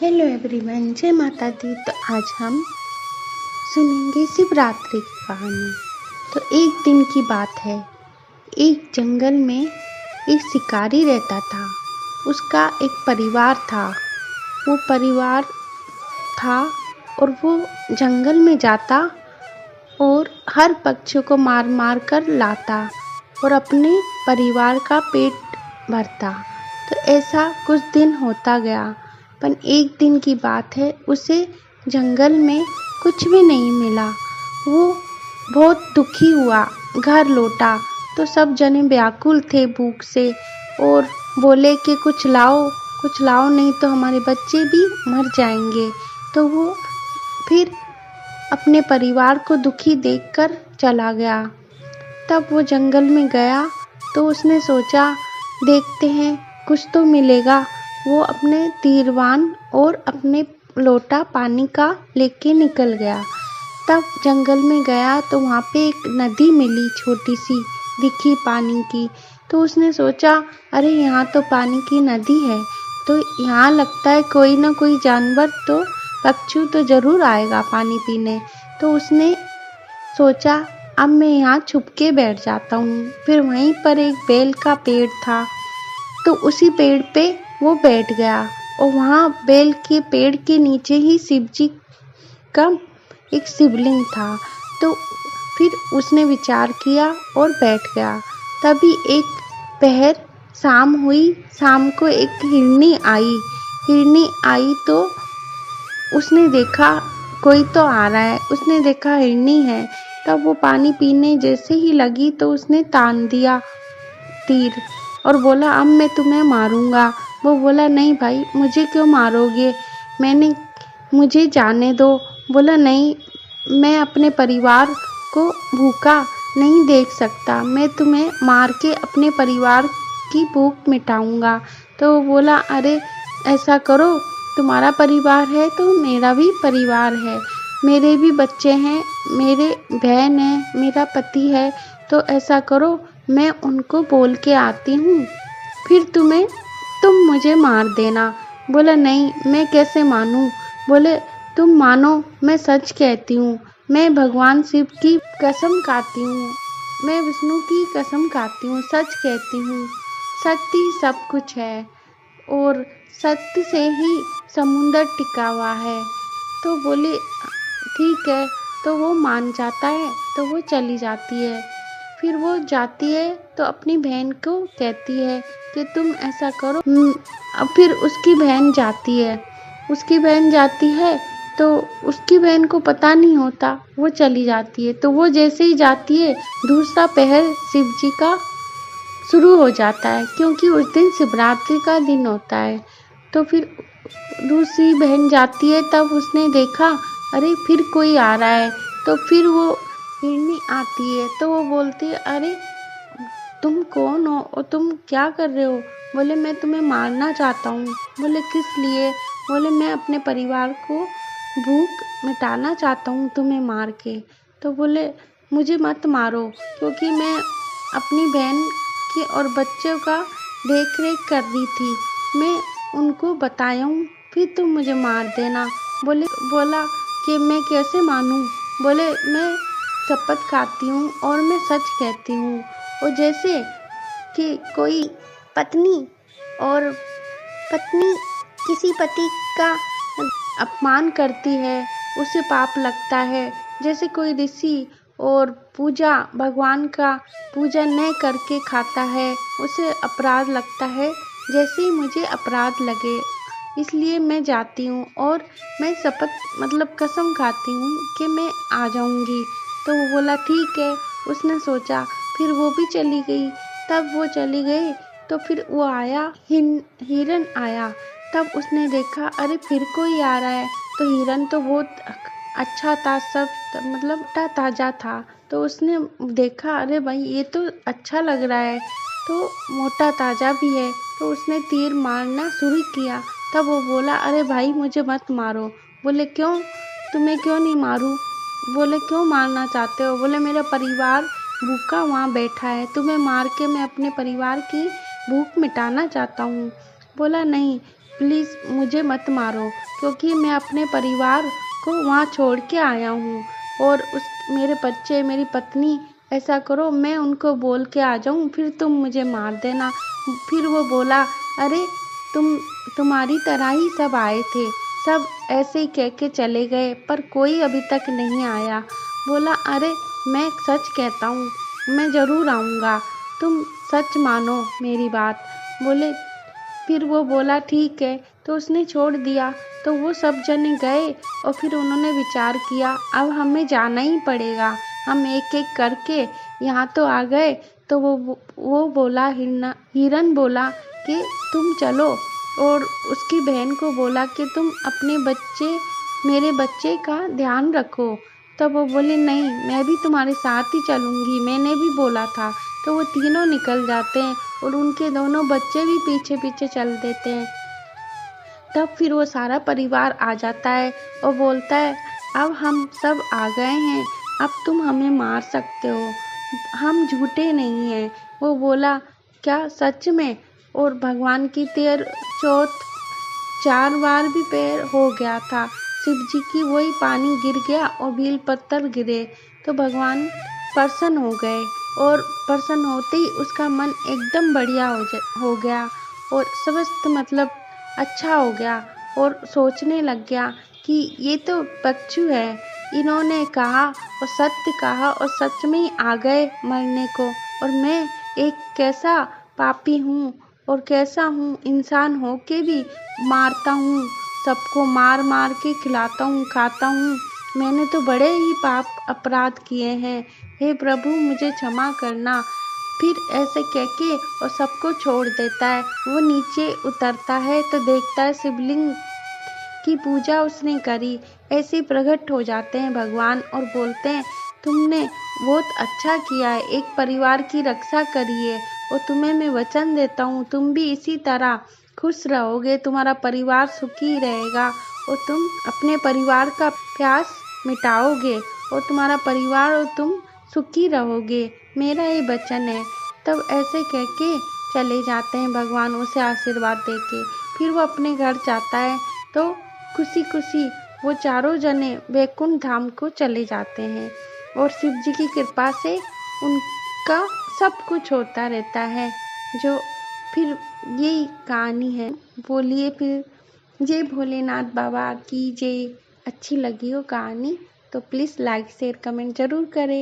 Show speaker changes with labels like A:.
A: Hello everyone, जय माता दी। तो आज हम सुनेंगे शिवरात्रि की कहानी। तो एक दिन की बात है, एक जंगल में एक शिकारी रहता था। उसका एक परिवार था। वो परिवार था और वो जंगल में जाता और हर पक्षी को मार मार कर लाता और अपने परिवार का पेट भरता। तो ऐसा कुछ दिन होता गया। पर एक दिन की बात है, उसे जंगल में कुछ भी नहीं मिला। वो बहुत दुखी हुआ, घर लौटा तो सब जने व्याकुल थे भूख से और बोले कि कुछ लाओ नहीं तो हमारे बच्चे भी मर जाएंगे। तो वो फिर अपने परिवार को दुखी देखकर चला गया। तब वो जंगल में गया तो उसने सोचा, देखते हैं कुछ तो मिलेगा। वो अपने तीरवान और अपने लोटा पानी का लेके निकल गया। तब जंगल में गया तो वहाँ पे एक नदी मिली, छोटी सी दिखी पानी की। तो उसने सोचा, अरे यहाँ तो पानी की नदी है, तो यहाँ लगता है कोई ना कोई जानवर तो पक्षी तो ज़रूर आएगा पानी पीने। तो उसने सोचा, अब मैं यहाँ छुप के बैठ जाता हूँ। फिर वहीं पर एक बेल का पेड़ था, तो उसी पेड़ पे वो बैठ गया और वहाँ बेल के पेड़ के नीचे ही शिव जी का एक शिवलिंग था। तो फिर उसने विचार किया और बैठ गया। तभी एक पहर शाम हुई। शाम को एक हिरनी आई तो उसने देखा कोई तो आ रहा है। उसने देखा हिरनी है। तब वो पानी पीने जैसे ही लगी तो उसने तान दिया तीर और बोला, अब मैं तुम्हें मारूंगा। वो बोला, नहीं भाई, मुझे क्यों मारोगे, मुझे जाने दो। बोला, नहीं, मैं अपने परिवार को भूखा नहीं देख सकता। मैं तुम्हें मार के अपने परिवार की भूख मिटाऊंगा। तो वो बोला, अरे ऐसा करो, तुम्हारा परिवार है तो मेरा भी परिवार है, मेरे भी बच्चे हैं, मेरे बहन है, मेरा पति है। तो ऐसा करो, मैं उनको बोल के आती हूँ, फिर तुम मुझे मार देना। बोला, नहीं, मैं कैसे मानूं। बोले, तुम मानो, मैं सच कहती हूँ। मैं भगवान शिव की कसम खाती हूँ, मैं विष्णु की कसम खाती हूँ, सच कहती हूँ। सत्य ही सब कुछ है और सत्य से ही समुंदर टिका हुआ है। तो बोले, ठीक है। तो वो मान जाता है, तो वो चली जाती है। फिर वो जाती है तो अपनी बहन को कहती है कि तुम ऐसा करो। अब फिर उसकी बहन जाती है तो उसकी बहन को पता नहीं होता, वो चली जाती है। तो वो जैसे ही जाती है, दूसरा पहर शिव जी का शुरू हो जाता है, क्योंकि उस दिन शिवरात्रि का दिन होता है। तो फिर दूसरी बहन जाती है, तब उसने देखा, अरे फिर कोई आ रहा है। तो फिर वो हिरनी आती है तो वो बोलती है, अरे तुम कौन हो और तुम क्या कर रहे हो। बोले, मैं तुम्हें मारना चाहता हूँ। बोले, किस लिए। बोले, मैं अपने परिवार को भूख मिटाना चाहता हूँ तुम्हें मार के। तो बोले, मुझे मत मारो, क्योंकि मैं अपनी बहन की और बच्चों का देख रेख कर रही थी, मैं उनको बताया हूँ, फिर तुम मुझे मार देना। बोला कि मैं कैसे मानूं। बोले, मैं शपथ खाती हूँ और मैं सच कहती हूँ। और जैसे कि कोई पत्नी और पत्नी किसी पति का अपमान करती है, उसे पाप लगता है। जैसे कोई ऋषि और भगवान का पूजा न करके खाता है, उसे अपराध लगता है, जैसे ही मुझे अपराध लगे। इसलिए मैं जाती हूँ और मैं कसम खाती हूँ कि मैं आ जाऊँगी। तो वो बोला, ठीक है। उसने सोचा, फिर वो भी चली गई। तब वो चली गई तो फिर वो आया, हिरन आया। तब उसने देखा, अरे फिर कोई आ रहा है। तो हिरन तो बहुत अच्छा था, सब ताजा था। तो उसने देखा, अरे भाई ये तो अच्छा लग रहा है, तो मोटा ताजा भी है। तो उसने तीर मारना शुरू किया। तब वो बोला, अरे भाई मुझे मत मारो। बोले, क्यों, तुम्हें क्यों नहीं मारूं। बोले, क्यों मारना चाहते हो। बोले, मेरा परिवार भूखा वहाँ बैठा है, तुम्हें मार के मैं अपने परिवार की भूख मिटाना चाहता हूँ। बोला, नहीं, प्लीज़ मुझे मत मारो, क्योंकि मैं अपने परिवार को वहाँ छोड़ के आया हूँ और मेरे बच्चे, मेरी पत्नी, ऐसा करो मैं उनको बोल के आ जाऊँ, फिर तुम मुझे मार देना। फिर वो बोला, अरे तुम्हारी तरह ही सब आए थे, सब ऐसे ही कह के चले गए, पर कोई अभी तक नहीं आया। बोला, अरे मैं सच कहता हूँ, मैं ज़रूर आऊँगा, तुम सच मानो मेरी बात। बोले, फिर वो बोला ठीक है, तो उसने छोड़ दिया। तो वो सब जने गए और फिर उन्होंने विचार किया, अब हमें जाना ही पड़ेगा, हम एक एक करके यहाँ तो आ गए। तो वो बोला, हिरन बोला कि तुम चलो, और उसकी बहन को बोला कि तुम अपने मेरे बच्चे का ध्यान रखो। तब वो बोले, नहीं मैं भी तुम्हारे साथ ही चलूँगी, मैंने भी बोला था। तो वो तीनों निकल जाते हैं और उनके दोनों बच्चे भी पीछे पीछे चल देते हैं। तब फिर वो सारा परिवार आ जाता है और बोलता है, अब हम सब आ गए हैं, अब तुम हमें मार सकते हो, हम झूठे नहीं हैं। वो बोला, क्या सच में? और भगवान की चौथ 4 बार भी पैर हो गया था। शिव जी की वही पानी गिर गया और बेल पत्थर गिरे, तो भगवान प्रसन्न हो गए, और प्रसन्न होते ही उसका मन एकदम बढ़िया हो गया और समस्त मतलब अच्छा हो गया, और सोचने लग गया कि ये तो बच्चू है, इन्होंने कहा और सत्य कहा और सच में ही आ गए मरने को, और मैं एक कैसा पापी हूँ और कैसा हूँ, इंसान हो के भी मारता हूँ, सबको मार मार के खिलाता हूँ, खाता हूँ, मैंने तो बड़े ही पाप अपराध किए हैं, हे प्रभु मुझे क्षमा करना। फिर ऐसे कह के और सबको छोड़ देता है। वो नीचे उतरता है तो देखता है शिवलिंग की पूजा उसने करी। ऐसे ही प्रकट हो जाते हैं भगवान और बोलते हैं, तुमने बहुत अच्छा किया है, एक परिवार की रक्षा करी है, और तुम्हें मैं वचन देता हूँ तुम भी इसी तरह खुश रहोगे, तुम्हारा परिवार सुखी रहेगा और तुम अपने परिवार का प्यास मिटाओगे और तुम्हारा परिवार और तुम सुखी रहोगे, मेरा ये वचन है। तब ऐसे कह के चले जाते हैं भगवान उसे आशीर्वाद दे के। फिर वो अपने घर जाता है तो खुशी खुशी वो चारों जने वैकुंठ धाम को चले जाते हैं, और शिव जी की कृपा से उनका सब कुछ होता रहता है। जो फिर यही कहानी है। बोलिए फिर, जय भोलेनाथ बाबा की जय। अच्छी लगी हो कहानी तो प्लीज़ लाइक शेयर कमेंट ज़रूर करें।